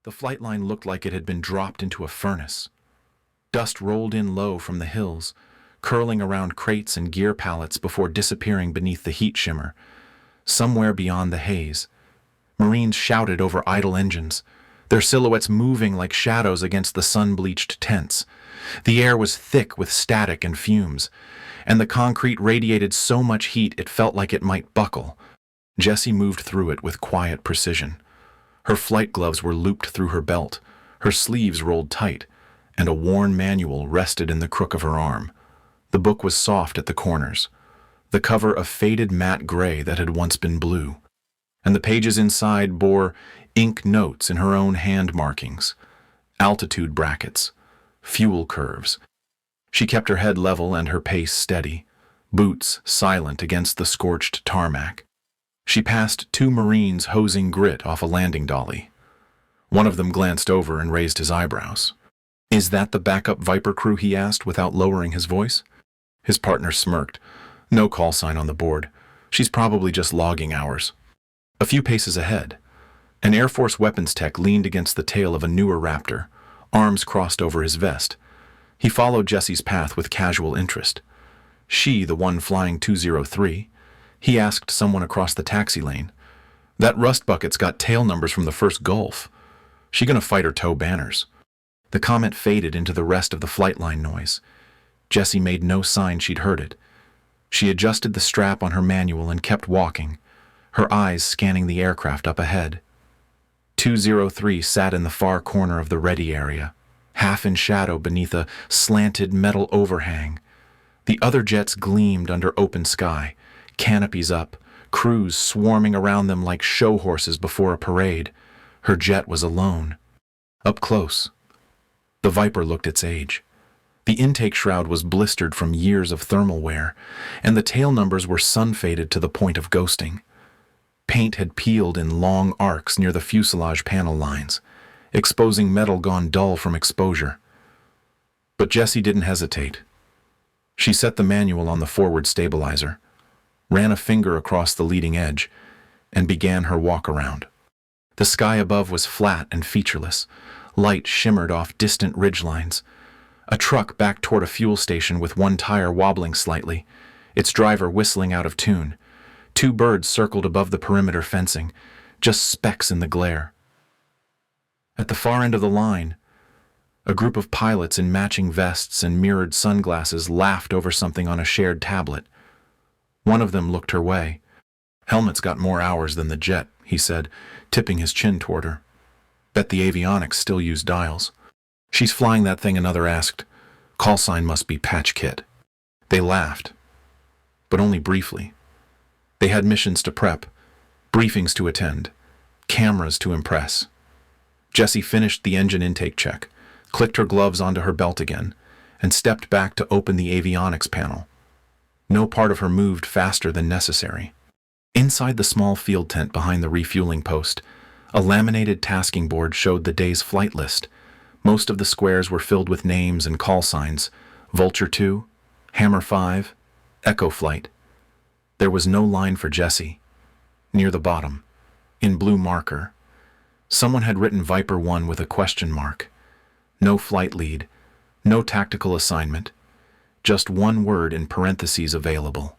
The flight line looked like it had been dropped into a furnace. Dust rolled in low from the hills, curling around crates and gear pallets before disappearing beneath the heat shimmer. Somewhere beyond the haze, Marines shouted over idle engines, their silhouettes moving like shadows against the sun-bleached tents. The air was thick with static and fumes, and the concrete radiated so much heat it felt like it might buckle. Jessie moved through it with quiet precision. Her flight gloves were looped through her belt, her sleeves rolled tight, and a worn manual rested in the crook of her arm. The book was soft at the corners, the cover a faded matte gray that had once been blue, and the pages inside bore ink notes in her own hand markings, altitude brackets, fuel curves. She kept her head level and her pace steady, boots silent against the scorched tarmac. She passed 2 Marines hosing grit off a landing dolly. One of them glanced over and raised his eyebrows. "Is that the backup Viper crew?" he asked without lowering his voice. His partner smirked. "No call sign on the board. She's probably just logging hours." A few paces ahead, an Air Force weapons tech leaned against the tail of a newer Raptor, arms crossed over his vest. He followed Jessie's path with casual interest. She, the one flying 203, he asked someone across the taxi lane. "That rust bucket's got tail numbers from the first Gulf. She gonna fight or tow banners?" The comment faded into the rest of the flight line noise. Jessie made no sign she'd heard it. She adjusted the strap on her manual and kept walking, her eyes scanning the aircraft up ahead. 203 sat in the far corner of the ready area, half in shadow beneath a slanted metal overhang. The other jets gleamed under open sky, canopies up, crews swarming around them like show horses before a parade. Her jet was alone. Up close, the Viper looked its age. The intake shroud was blistered from years of thermal wear, and the tail numbers were sun-faded to the point of ghosting. Paint had peeled in long arcs near the fuselage panel lines, exposing metal gone dull from exposure. But Jessie didn't hesitate. She set the manual on the forward stabilizer, ran a finger across the leading edge, and began her walk-around. The sky above was flat and featureless. Light shimmered off distant ridgelines. A truck backed toward a fuel station with one tire wobbling slightly, its driver whistling out of tune. 2 birds circled above the perimeter fencing, just specks in the glare. At the far end of the line, a group of pilots in matching vests and mirrored sunglasses laughed over something on a shared tablet. One of them looked her way. "Helmet's got more hours than the jet," he said, tipping his chin toward her. "Bet the avionics still use dials." "She's flying that thing," another asked. "Call sign must be Patch Kit." They laughed, but only briefly. They had missions to prep, briefings to attend, cameras to impress. Jessie finished the engine intake check, clicked her gloves onto her belt again, and stepped back to open the avionics panel. No part of her moved faster than necessary. Inside the small field tent behind the refueling post, a laminated tasking board showed the day's flight list. Most of the squares were filled with names and call signs: Vulture 2, Hammer 5, Echo Flight. There was no line for Jessie. Near the bottom, in blue marker, someone had written Viper 1 with a question mark. No flight lead, no tactical assignment, just one word in parentheses available.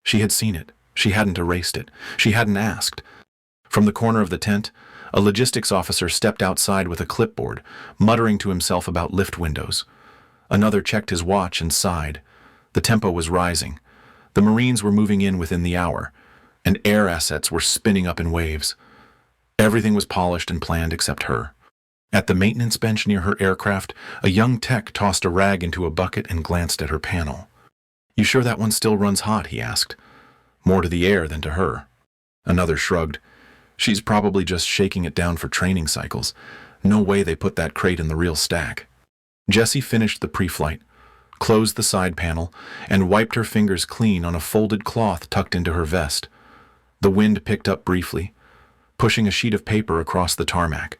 She had seen it. She hadn't erased it. She hadn't asked. From the corner of the tent, a logistics officer stepped outside with a clipboard, muttering to himself about lift windows. Another checked his watch and sighed. The tempo was rising. The Marines were moving in within the hour, and air assets were spinning up in waves. Everything was polished and planned except her. At the maintenance bench near her aircraft, a young tech tossed a rag into a bucket and glanced at her panel. "You sure that one still runs hot?" he asked. More to the air than to her. Another shrugged. "She's probably just shaking it down for training cycles. No way they put that crate in the real stack." Jessie finished the pre-flight, closed the side panel, and wiped her fingers clean on a folded cloth tucked into her vest. The wind picked up briefly, pushing a sheet of paper across the tarmac.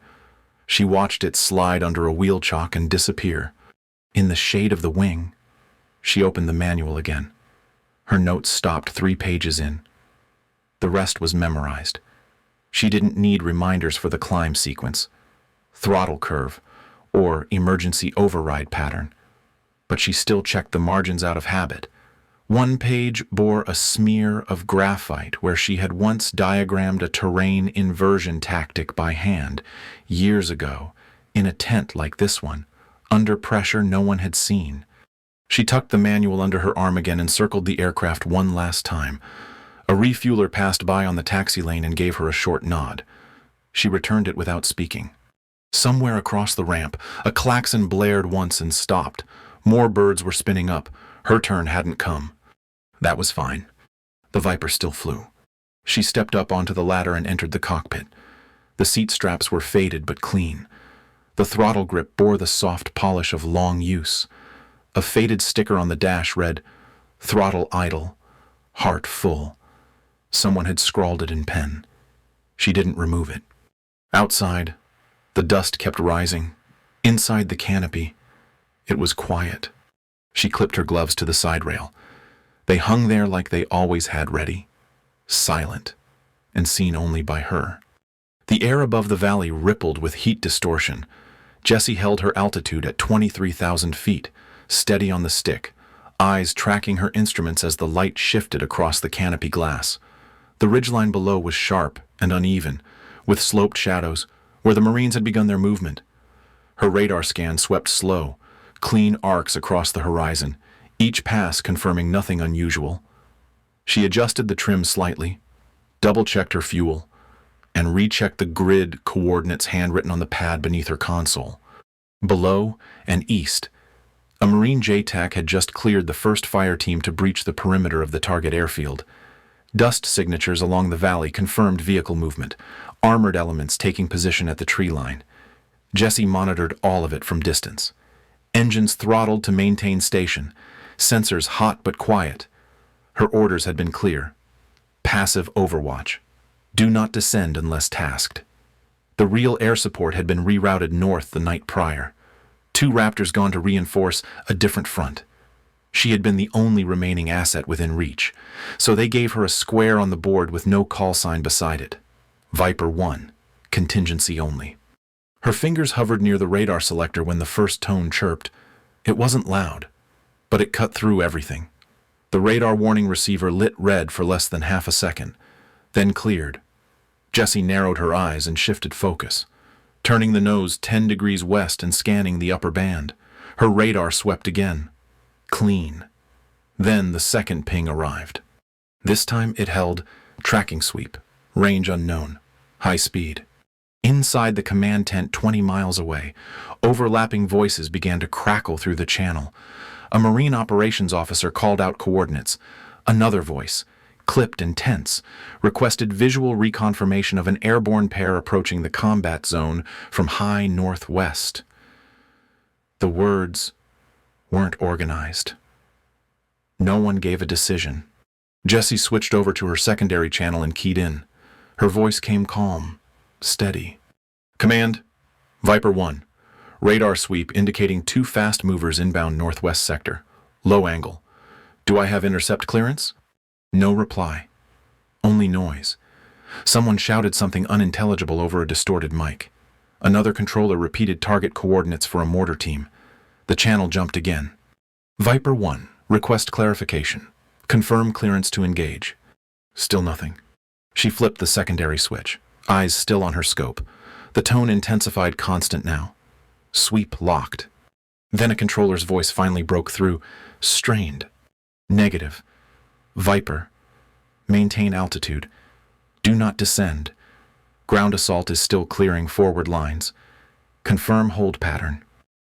She watched it slide under a wheel chock and disappear. In the shade of the wing, she opened the manual again. Her notes stopped 3 pages in. The rest was memorized. She didn't need reminders for the climb sequence. throttle curve, or emergency override pattern. But she still checked the margins out of habit. One page bore a smear of graphite where she had once diagrammed a terrain inversion tactic by hand, years ago, in a tent like this one, under pressure no one had seen. She tucked the manual under her arm again and circled the aircraft one last time. A refueler passed by on the taxi lane and gave her a short nod. She returned it without speaking. Somewhere across the ramp, a klaxon blared once and stopped. More birds were spinning up. Her turn hadn't come. That was fine. The Viper still flew. She stepped up onto the ladder and entered the cockpit. The seat straps were faded but clean. The throttle grip bore the soft polish of long use. A faded sticker on the dash read, "Throttle idle, heart full." Someone had scrawled it in pen. She didn't remove it. Outside, the dust kept rising. Inside the canopy, it was quiet. She clipped her gloves to the side rail. They hung there like they always had ready, silent, and seen only by her. The air above the valley rippled with heat distortion. Jessie held her altitude at 23,000 feet, steady on the stick, eyes tracking her instruments as the light shifted across the canopy glass. The ridgeline below was sharp and uneven, with sloped shadows, where the Marines had begun their movement. Her radar scan swept slow, clean arcs across the horizon, each pass confirming nothing unusual. She adjusted the trim slightly, double-checked her fuel, and rechecked the grid coordinates handwritten on the pad beneath her console. Below and east, a Marine JTAC had just cleared the first fire team to breach the perimeter of the target airfield. Dust signatures along the valley confirmed vehicle movement, armored elements taking position at the tree line. Jessie monitored all of it from distance. Engines throttled to maintain station, sensors hot but quiet. Her orders had been clear. Passive overwatch. Do not descend unless tasked. The real air support had been rerouted north the night prior. 2 Raptors gone to reinforce a different front. She had been the only remaining asset within reach, so they gave her a square on the board with no call sign beside it. Viper 1, contingency only. Her fingers hovered near the radar selector when the first tone chirped. It wasn't loud, but it cut through everything. The radar warning receiver lit red for less than half a second, then cleared. Jessie narrowed her eyes and shifted focus, turning the nose 10 degrees west and scanning the upper band. Her radar swept again. Clean. Then the second ping arrived. This time it held tracking sweep, range unknown, high speed. Inside the command tent 20 miles away, overlapping voices began to crackle through the channel. A Marine operations officer called out coordinates. Another voice, clipped and tense, requested visual reconfirmation of an airborne pair approaching the combat zone from high northwest. The words weren't organized. No one gave a decision. Jessie switched over to her secondary channel and keyed in. Her voice came calm, steady. Command, Viper 1. Radar sweep indicating 2 fast movers inbound northwest sector. Low angle. Do I have intercept clearance? No reply. Only noise. Someone shouted something unintelligible over a distorted mic. Another controller repeated target coordinates for a mortar team. The channel jumped again. Viper 1. Request clarification. Confirm clearance to engage. Still nothing. She flipped the secondary switch, eyes still on her scope. The tone intensified, constant now. Sweep locked. Then a controller's voice finally broke through, strained. Negative. Viper. Maintain altitude. Do not descend. Ground assault is still clearing forward lines. Confirm hold pattern.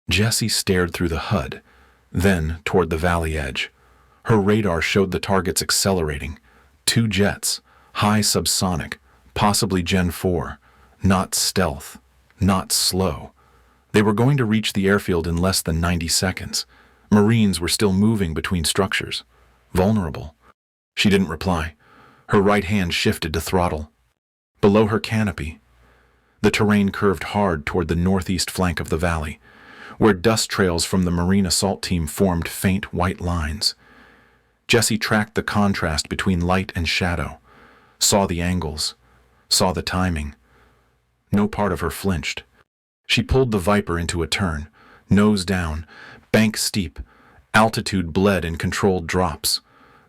Jessie stared through the HUD, then toward the valley edge. Her radar showed the targets accelerating. 2 jets, high subsonic, possibly Gen 4. Not stealth, not slow. They were going to reach the airfield in less than 90 seconds. Marines were still moving between structures. Vulnerable. She didn't reply. Her right hand shifted to throttle. Below her canopy, the terrain curved hard toward the northeast flank of the valley, where dust trails from the Marine assault team formed faint white lines. Jessie tracked the contrast between light and shadow, saw the angles, saw the timing. No part of her flinched. She pulled the Viper into a turn, nose down, bank steep, altitude bled in controlled drops.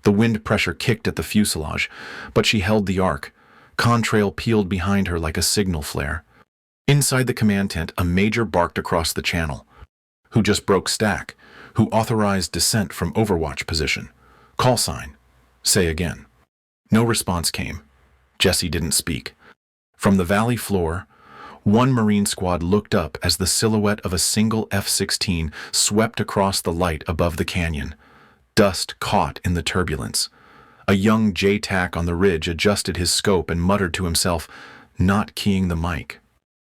The wind pressure kicked at the fuselage, but she held the arc. Contrail peeled behind her like a signal flare. Inside the command tent, a major barked across the channel. Who just broke stack? Who authorized descent from overwatch position? Call sign. Say again. No response came. Jesse didn't speak. From the valley floor, one Marine squad looked up as the silhouette of a single F-16 swept across the light above the canyon. Dust caught in the turbulence. A young JTAC on the ridge adjusted his scope and muttered to himself, not keying the mic.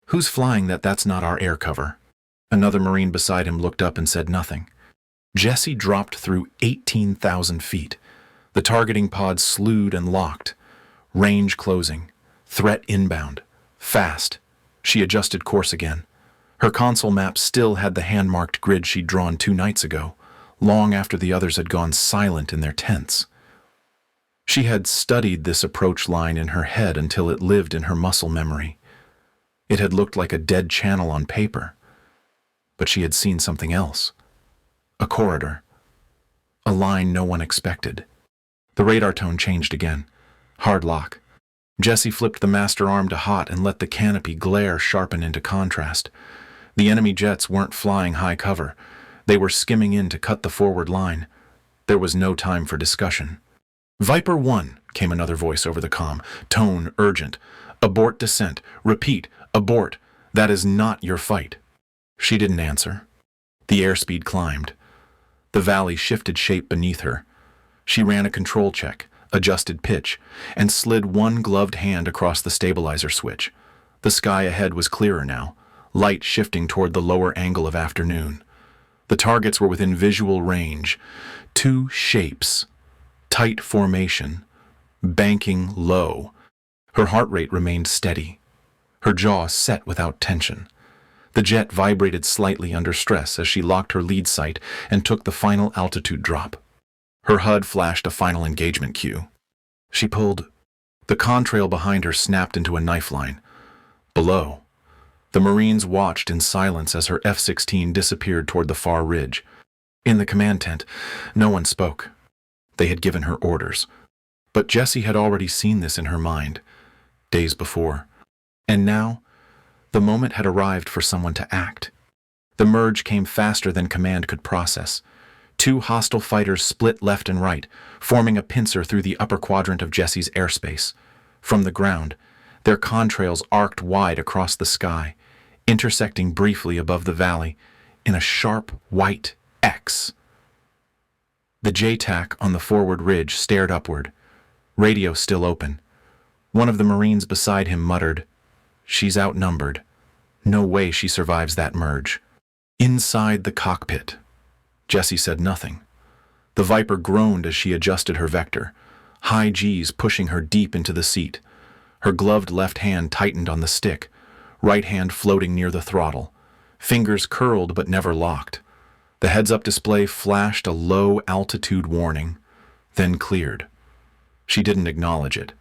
Who's flying that? That's not our air cover. Another Marine beside him looked up and said nothing. Jesse dropped through 18,000 feet. The targeting pod slewed and locked. Range closing. Threat inbound. Fast. She adjusted course again. Her console map still had the hand-marked grid she'd drawn 2 nights ago, long after the others had gone silent in their tents. She had studied this approach line in her head until it lived in her muscle memory. It had looked like a dead channel on paper. But she had seen something else. A corridor. A line no one expected. The radar tone changed again. Hard lock. Jesse flipped the master arm to hot and let the canopy glare sharpen into contrast. The enemy jets weren't flying high cover. They were skimming in to cut the forward line. There was no time for discussion. Viper 1, came another voice over the comm, tone urgent. Abort descent. Repeat, abort. That is not your fight. She didn't answer. The airspeed climbed. The valley shifted shape beneath her. She ran a control check, adjusted pitch, and slid one gloved hand across the stabilizer switch. The sky ahead was clearer now, light shifting toward the lower angle of afternoon. The targets were within visual range. 2 shapes. Tight formation. Banking low. Her heart rate remained steady. Her jaw set without tension. The jet vibrated slightly under stress as she locked her lead sight and took the final altitude drop. Her HUD flashed a final engagement cue. She pulled. The contrail behind her snapped into a knife line. Below, the Marines watched in silence as her F-16 disappeared toward the far ridge. In the command tent, no one spoke. They had given her orders. But Jessie had already seen this in her mind, days before. And now, the moment had arrived for someone to act. The merge came faster than command could process. 2 hostile fighters split left and right, forming a pincer through the upper quadrant of Jessie's airspace. From the ground, their contrails arced wide across the sky, intersecting briefly above the valley in a sharp white X. The JTAC on the forward ridge stared upward, radio still open. One of the Marines beside him muttered, "She's outnumbered. No way she survives that merge." Inside the cockpit, Jessie said nothing. The Viper groaned as she adjusted her vector, high G's pushing her deep into the seat. Her gloved left hand tightened on the stick, right hand floating near the throttle. Fingers curled but never locked. The heads-up display flashed a low-altitude warning, then cleared. She didn't acknowledge it.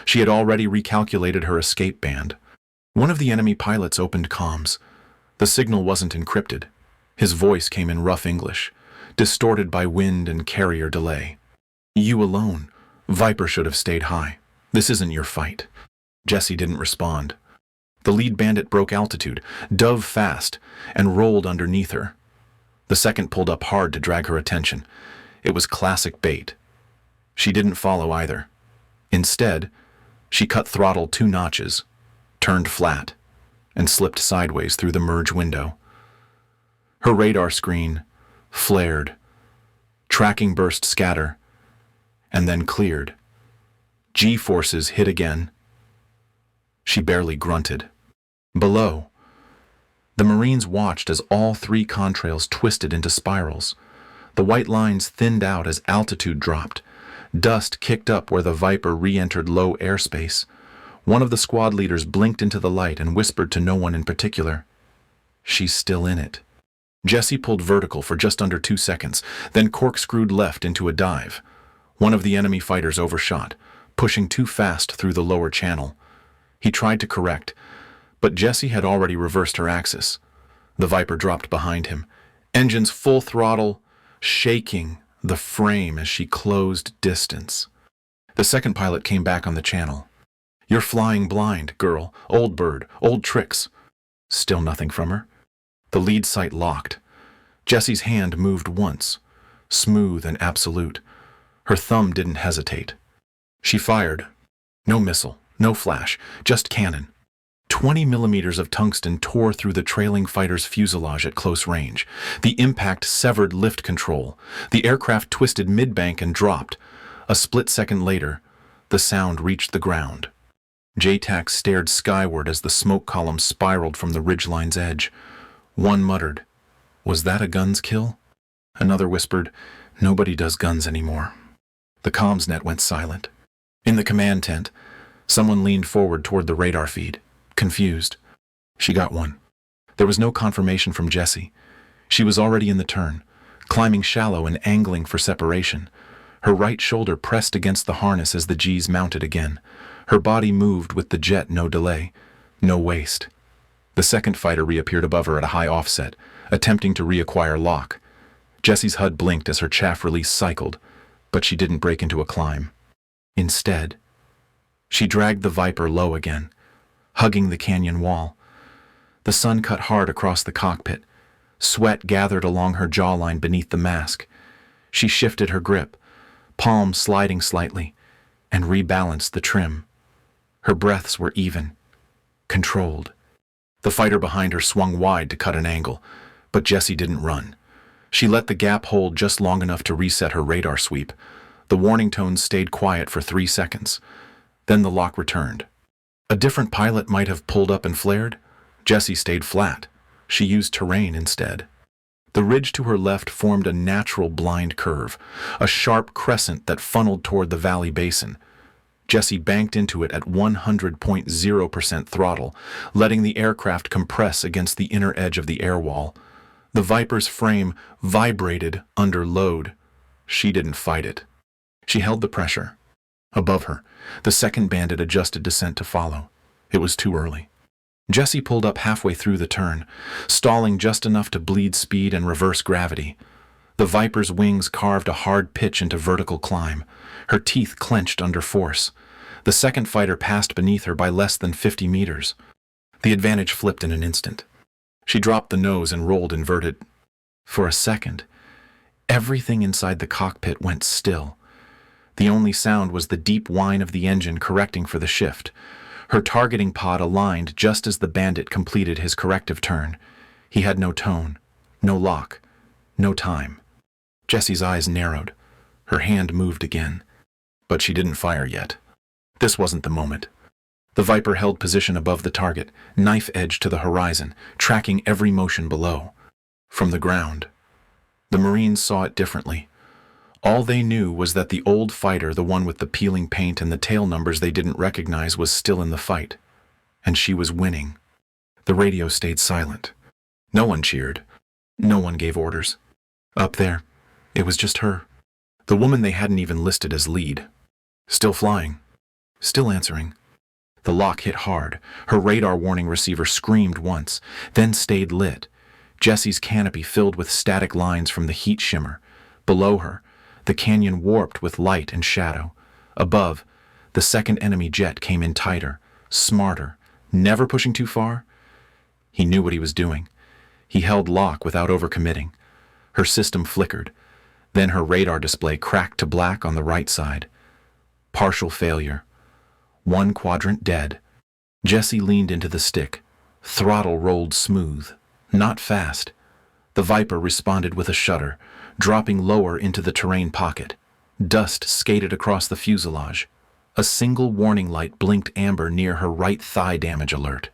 She had already recalculated her escape band. One of the enemy pilots opened comms. The signal wasn't encrypted. His voice came in rough English, distorted by wind and carrier delay. "You alone. Viper should have stayed high. This isn't your fight." Jessie didn't respond. The lead bandit broke altitude, dove fast, and rolled underneath her. The second pulled up hard to drag her attention. It was classic bait. She didn't follow either. Instead, she cut throttle 2 notches, turned flat, and slipped sideways through the merge window. Her radar screen flared. Tracking burst scatter, and then cleared. G-forces hit again. She barely grunted. Below, the Marines watched as all 3 contrails twisted into spirals. The white lines thinned out as altitude dropped. Dust kicked up where the Viper re-entered low airspace. One of the squad leaders blinked into the light and whispered to no one in particular, "She's still in it." Jessie pulled vertical for just under 2 seconds, then corkscrewed left into a dive. One of the enemy fighters overshot, pushing too fast through the lower channel. He tried to correct, But Jesse had already reversed her axis. The Viper dropped behind him, engines full throttle, shaking the frame as she closed distance. The second pilot came back on the channel. "You're flying blind, girl. Old bird, old tricks." Still nothing from her. The lead sight locked. Jesse's hand moved once, smooth and absolute. Her thumb didn't hesitate. She fired. No missile, no flash, just cannon. 20 millimeters of tungsten tore through the trailing fighter's fuselage at close range. The impact severed lift control. The aircraft twisted mid-bank and dropped. A split second later, the sound reached the ground. JTAC stared skyward as the smoke column spiraled from the ridgeline's edge. One muttered, "Was that a guns kill?" Another whispered, "Nobody does guns anymore." The comms net went silent. In the command tent, someone leaned forward toward the radar feed, confused. She got one. There was no confirmation from Jessie. She was already in the turn, climbing shallow and angling for separation. Her right shoulder pressed against the harness as the G's mounted again. Her body moved with the jet, no delay, no waste. The second fighter reappeared above her at a high offset, attempting to reacquire lock. Jessie's HUD blinked as her chaff release cycled, but she didn't break into a climb. Instead, she dragged the Viper low again, hugging the canyon wall. The sun cut hard across the cockpit. Sweat gathered along her jawline beneath the mask. She shifted her grip, palms sliding slightly, and rebalanced the trim. Her breaths were even, controlled. The fighter behind her swung wide to cut an angle, but Jessie didn't run. She let the gap hold just long enough to reset her radar sweep. The warning tones stayed quiet for 3 seconds. Then the lock returned. A different pilot might have pulled up and flared. Jessie stayed flat. She used terrain instead. The ridge to her left formed a natural blind curve, a sharp crescent that funneled toward the valley basin. Jessie banked into it at 100.0% throttle, letting the aircraft compress against the inner edge of the air wall. The Viper's frame vibrated under load. She didn't fight it. She held the pressure. Above her, the second bandit adjusted descent to follow. It was too early. Jessie pulled up halfway through the turn, stalling just enough to bleed speed and reverse gravity. The Viper's wings carved a hard pitch into vertical climb. Her teeth clenched under force. The second fighter passed beneath her by less than 50 meters. The advantage flipped in an instant. She dropped the nose and rolled inverted. For a second, everything inside the cockpit went still. The only sound was the deep whine of the engine correcting for the shift. Her targeting pod aligned just as the bandit completed his corrective turn. He had no tone, no lock, no time. Jessie's eyes narrowed. Her hand moved again. But she didn't fire yet. This wasn't the moment. The Viper held position above the target, knife edge to the horizon, tracking every motion below. From the ground, the Marines saw it differently. All they knew was that the old fighter, the one with the peeling paint and the tail numbers they didn't recognize, was still in the fight. And she was winning. The radio stayed silent. No one cheered. No one gave orders. Up there, it was just her. The woman they hadn't even listed as lead. Still flying. Still answering. The lock hit hard. Her radar warning receiver screamed once, then stayed lit. Jessie's canopy filled with static lines from the heat shimmer. Below her, the canyon warped with light and shadow. Above, the second enemy jet came in tighter, smarter, never pushing too far. He knew what he was doing. He held lock without overcommitting. Her system flickered. Then her radar display cracked to black on the right side. Partial failure. One quadrant dead. Jessie leaned into the stick. Throttle rolled smooth, not fast. The Viper responded with a shudder, dropping lower into the terrain pocket. Dust skated across the fuselage. A single warning light blinked amber near her right thigh damage alert.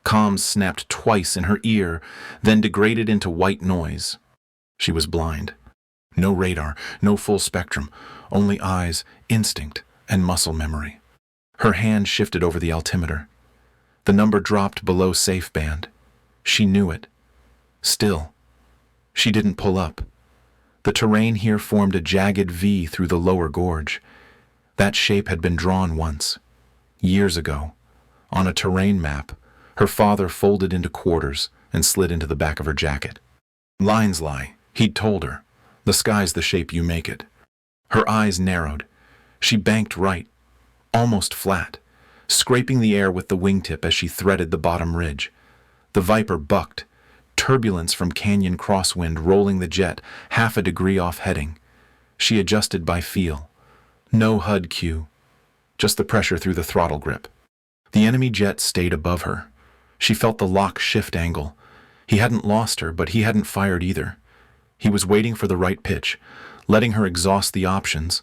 Comms snapped twice in her ear, then degraded into white noise. She was blind. No radar, no full spectrum, only eyes, instinct, and muscle memory. Her hand shifted over the altimeter. The number dropped below safe band. She knew it. Still, she didn't pull up. The terrain here formed a jagged V through the lower gorge. That shape had been drawn once, years ago, on a terrain map, Her father folded into quarters and slid into the back of her jacket. Lines lie, he'd told her. The sky's the shape you make it. Her eyes narrowed. She banked right, almost flat, scraping the air with the wingtip as she threaded the bottom ridge. The Viper bucked, turbulence from canyon crosswind rolling the jet half a degree off heading. She adjusted by feel. No HUD cue, just the pressure through the throttle grip. The enemy jet stayed above her. She felt the lock shift angle. He hadn't lost her, but he hadn't fired either. He was waiting for the right pitch, letting her exhaust the options,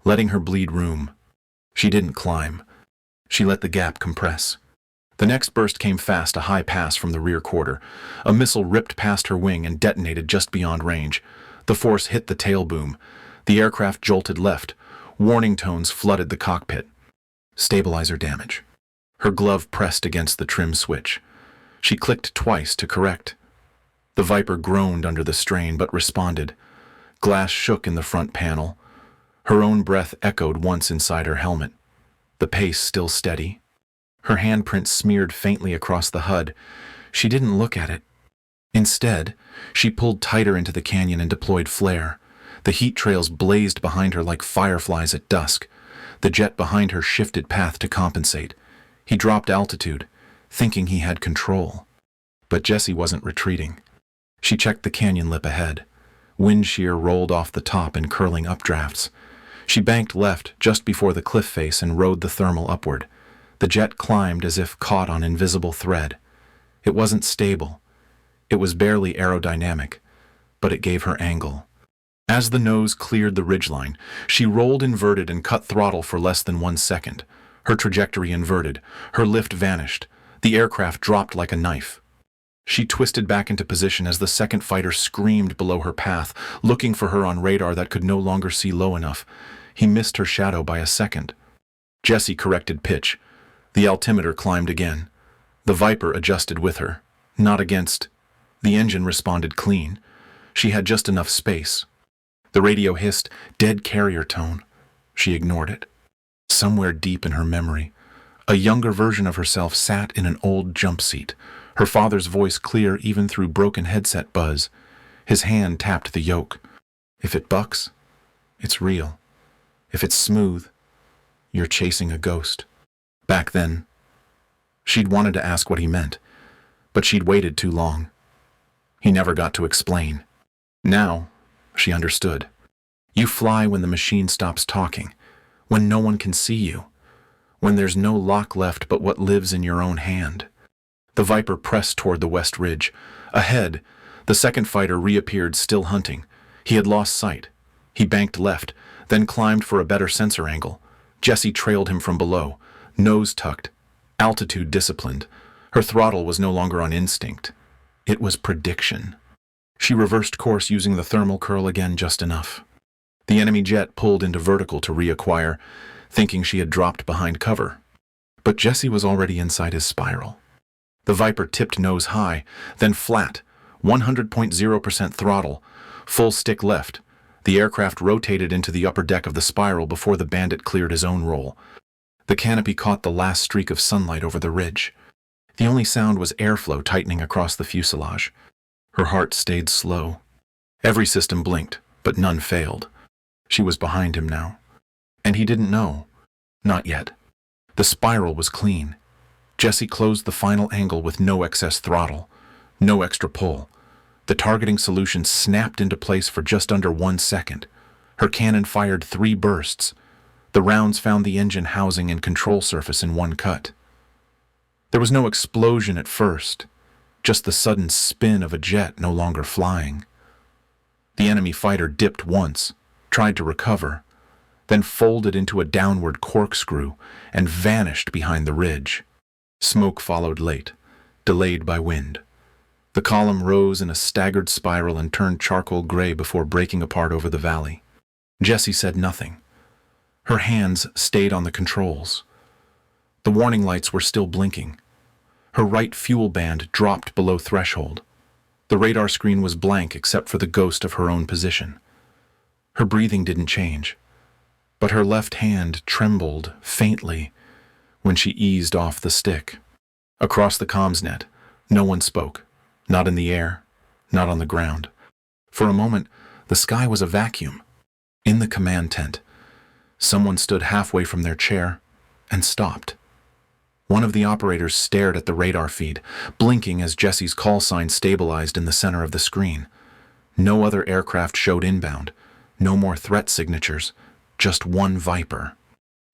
letting her bleed room. She didn't climb. She let the gap compress. The next burst came fast, a high pass from the rear quarter. A missile ripped past her wing and detonated just beyond range. The force hit the tail boom. The aircraft jolted left. Warning tones flooded the cockpit. Stabilizer damage. Her glove pressed against the trim switch. She clicked twice to correct. The Viper groaned under the strain but responded. Glass shook in the front panel. Her own breath echoed once inside her helmet. The pace still steady. Her handprint smeared faintly across the HUD. She didn't look at it. Instead, she pulled tighter into the canyon and deployed flare. The heat trails blazed behind her like fireflies at dusk. The jet behind her shifted path to compensate. He dropped altitude, thinking he had control. But Jessie wasn't retreating. She checked the canyon lip ahead. Wind shear rolled off the top in curling updrafts. She banked left just before the cliff face and rode the thermal upward. The jet climbed as if caught on invisible thread. It wasn't stable. It was barely aerodynamic, but it gave her angle. As the nose cleared the ridgeline, she rolled inverted and cut throttle for less than 1 second. Her trajectory inverted. Her lift vanished. The aircraft dropped like a knife. She twisted back into position as the second fighter screamed below her path, looking for her on radar that could no longer see low enough. He missed her shadow by a second. Jessie corrected pitch. The altimeter climbed again. The Viper adjusted with her, not against. The engine responded clean. She had just enough space. The radio hissed, dead carrier tone. She ignored it. Somewhere deep in her memory, a younger version of herself sat in an old jump seat, her father's voice clear even through broken headset buzz. His hand tapped the yoke. If it bucks, it's real. If it's smooth, you're chasing a ghost. Back then, she'd wanted to ask what he meant, but she'd waited too long. He never got to explain. Now, she understood. You fly when the machine stops talking, when no one can see you, when there's no lock left but what lives in your own hand. The Viper pressed toward the west ridge. Ahead, the second fighter reappeared, still hunting. He had lost sight. He banked left, then climbed for a better sensor angle. Jessie trailed him from below, nose tucked, altitude disciplined. Her throttle was no longer on instinct. It was prediction. She reversed course using the thermal curl again just enough. The enemy jet pulled into vertical to reacquire, thinking she had dropped behind cover. But Jessie was already inside his spiral. The Viper tipped nose high, then flat, 100.0% throttle, full stick left. The aircraft rotated into the upper deck of the spiral before the Bandit cleared his own roll. The canopy caught the last streak of sunlight over the ridge. The only sound was airflow tightening across the fuselage. Her heart stayed slow. Every system blinked, but none failed. She was behind him now. And he didn't know. Not yet. The spiral was clean. Jessie closed the final angle with no excess throttle, no extra pull. The targeting solution snapped into place for just under 1 second. Her cannon fired 3 bursts. The rounds found the engine housing and control surface in one cut. There was no explosion at first, just the sudden spin of a jet no longer flying. The enemy fighter dipped once, tried to recover, then folded into a downward corkscrew and vanished behind the ridge. Smoke followed late, delayed by wind. The column rose in a staggered spiral and turned charcoal gray before breaking apart over the valley. Jessie said nothing. Her hands stayed on the controls. The warning lights were still blinking. Her right fuel band dropped below threshold. The radar screen was blank except for the ghost of her own position. Her breathing didn't change, but her left hand trembled faintly when she eased off the stick. Across the comms net, no one spoke. Not in the air, not on the ground. For a moment, the sky was a vacuum. In the command tent, someone stood halfway from their chair and stopped. One of the operators stared at the radar feed, blinking as Jesse's call sign stabilized in the center of the screen. No other aircraft showed inbound. No more threat signatures. Just one Viper.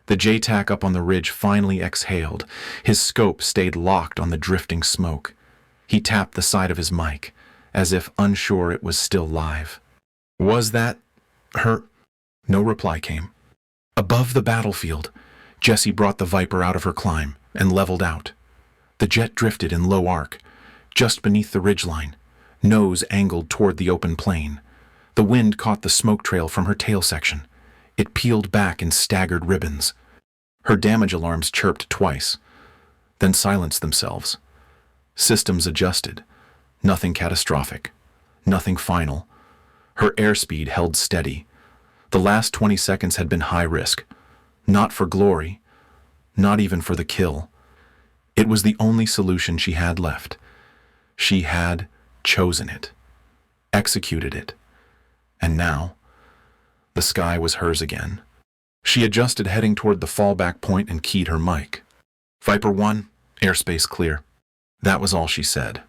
The JTAC up on the ridge finally exhaled. His scope stayed locked on the drifting smoke. He tapped the side of his mic, as if unsure it was still live. Was that her? No reply came. Above the battlefield, Jesse brought the Viper out of her climb and leveled out. The jet drifted in low arc, just beneath the ridgeline, nose angled toward the open plain. The wind caught the smoke trail from her tail section. It peeled back in staggered ribbons. Her damage alarms chirped twice, then silenced themselves. Systems adjusted. Nothing catastrophic. Nothing final. Her airspeed held steady. The last 20 seconds had been high risk. Not for glory. Not even for the kill. It was the only solution she had left. She had chosen it. Executed it. And now, the sky was hers again. She adjusted, heading toward the fallback point, and keyed her mic. Viper 1, airspace clear. That was all she said.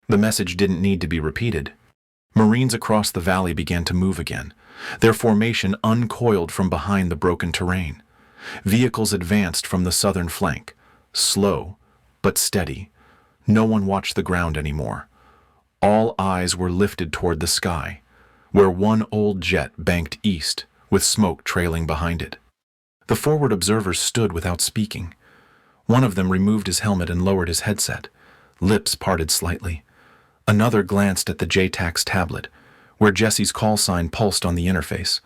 The message didn't need to be repeated. Marines across the valley began to move again, their formation uncoiled from behind the broken terrain. Vehicles advanced from the southern flank, slow but steady. No one watched the ground anymore. All eyes were lifted toward the sky, where one old jet banked east, with smoke trailing behind it. The forward observers stood without speaking. One of them removed his helmet and lowered his headset, lips parted slightly. Another glanced at the JTAC's tablet, where Jesse's call sign pulsed on the interface.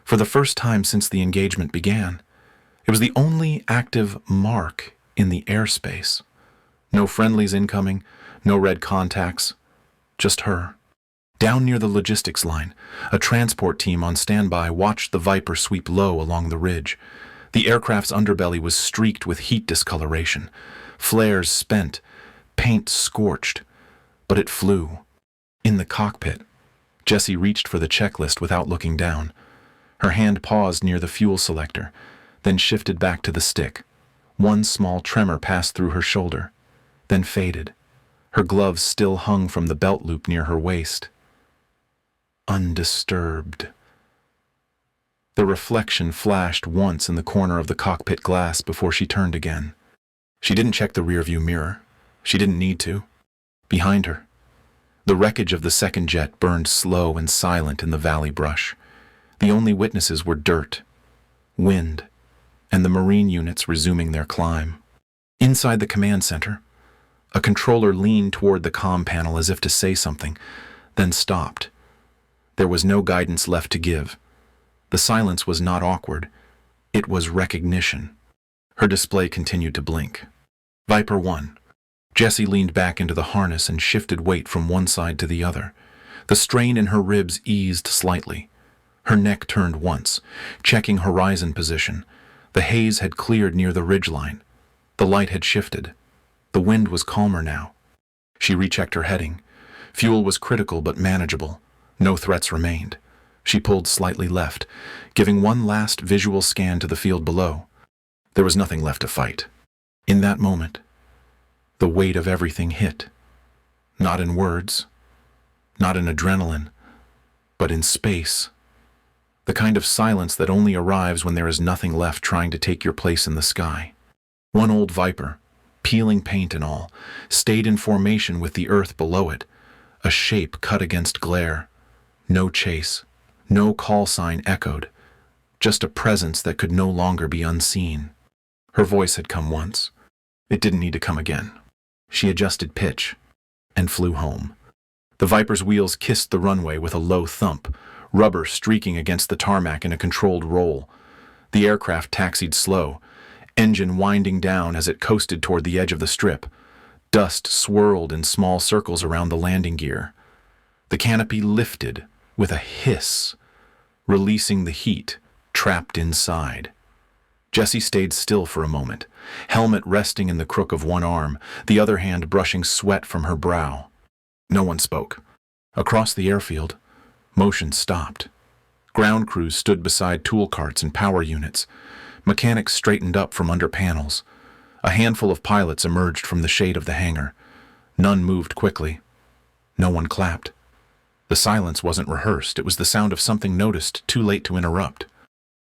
For the first time since the engagement began, it was the only active mark in the airspace. No friendlies incoming, no red contacts, just her. Down near the logistics line, a transport team on standby watched the Viper sweep low along the ridge. The aircraft's underbelly was streaked with heat discoloration, flares spent, paint scorched, but it flew. In the cockpit, Jessie reached for the checklist without looking down. Her hand paused near the fuel selector, then shifted back to the stick. One small tremor passed through her shoulder, then faded. Her gloves still hung from the belt loop near her waist. Undisturbed. The reflection flashed once in the corner of the cockpit glass before she turned again. She didn't check the rearview mirror. She didn't need to. Behind her, the wreckage of the second jet burned slow and silent in the valley brush. The only witnesses were dirt, wind, and the Marine units resuming their climb. Inside the command center, a controller leaned toward the comm panel as if to say something, then stopped. There was no guidance left to give. The silence was not awkward. It was recognition. Her display continued to blink. Viper 1. Jessie leaned back into the harness and shifted weight from one side to the other. The strain in her ribs eased slightly. Her neck turned once, checking horizon position. The haze had cleared near the ridgeline. The light had shifted. The wind was calmer now. She rechecked her heading. Fuel was critical but manageable. No threats remained. She pulled slightly left, giving one last visual scan to the field below. There was nothing left to fight. In that moment, the weight of everything hit. Not in words, not in adrenaline, but in space. The kind of silence that only arrives when there is nothing left trying to take your place in the sky. One old Viper, peeling paint and all, stayed in formation with the earth below it, a shape cut against glare. No chase, no call sign echoed, just a presence that could no longer be unseen. Her voice had come once. It didn't need to come again. She adjusted pitch and flew home. The Viper's wheels kissed the runway with a low thump, rubber streaking against the tarmac in a controlled roll. The aircraft taxied slow, engine winding down as it coasted toward the edge of the strip. Dust swirled in small circles around the landing gear. The canopy lifted with a hiss, releasing the heat trapped inside. Jessie stayed still for a moment, helmet resting in the crook of one arm, the other hand brushing sweat from her brow. No one spoke. Across the airfield, motion stopped. Ground crews stood beside tool carts and power units. Mechanics straightened up from under panels. A handful of pilots emerged from the shade of the hangar. None moved quickly. No one clapped. The silence wasn't rehearsed. It was the sound of something noticed too late to interrupt.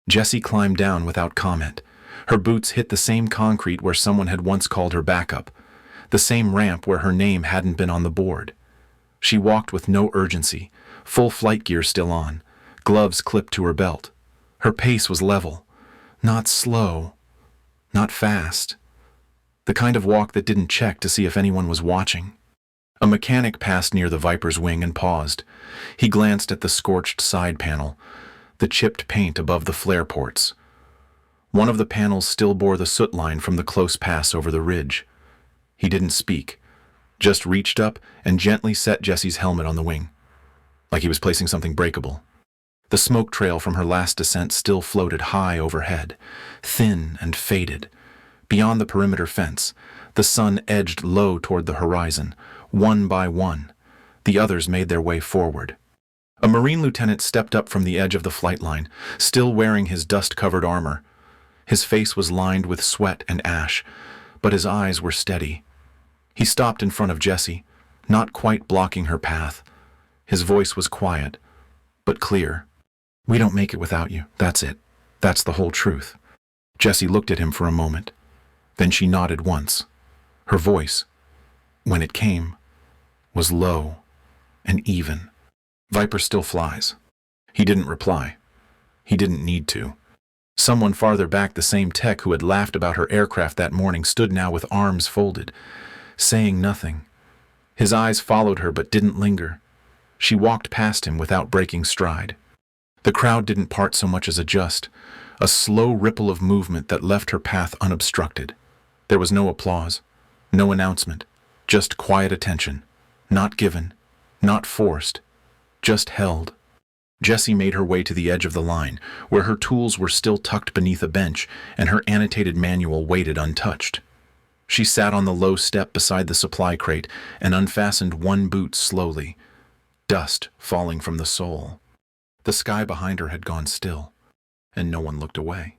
Jessie climbed down without comment. Her boots hit the same concrete where someone had once called her backup, the same ramp where her name hadn't been on the board. She walked with no urgency, full flight gear still on, gloves clipped to her belt. Her pace was level, not slow, not fast. The kind of walk that didn't check to see if anyone was watching. A mechanic passed near the Viper's wing and paused. He glanced at the scorched side panel, the chipped paint above the flare ports. One of the panels still bore the soot line from the close pass over the ridge. He didn't speak, just reached up and gently set Jessie's helmet on the wing, like he was placing something breakable. The smoke trail from her last descent still floated high overhead, thin and faded. Beyond the perimeter fence, the sun edged low toward the horizon. One by one, the others made their way forward. A Marine lieutenant stepped up from the edge of the flight line, still wearing his dust-covered armor. His face was lined with sweat and ash, but his eyes were steady. He stopped in front of Jessie, not quite blocking her path. His voice was quiet, but clear. "We don't make it without you, that's it. That's the whole truth." Jessie looked at him for a moment. Then she nodded once. Her voice, when it came, was low and even. "Viper still flies." He didn't reply. He didn't need to. Someone farther back, the same tech who had laughed about her aircraft that morning, stood now with arms folded, saying nothing. His eyes followed her but didn't linger. She walked past him without breaking stride. The crowd didn't part so much as adjust, a slow ripple of movement that left her path unobstructed. There was no applause, no announcement, just quiet attention, not given, not forced, just held. Jessie made her way to the edge of the line, where her tools were still tucked beneath a bench and her annotated manual waited untouched. She sat on the low step beside the supply crate and unfastened one boot slowly, dust falling from the sole. The sky behind her had gone still, and no one looked away.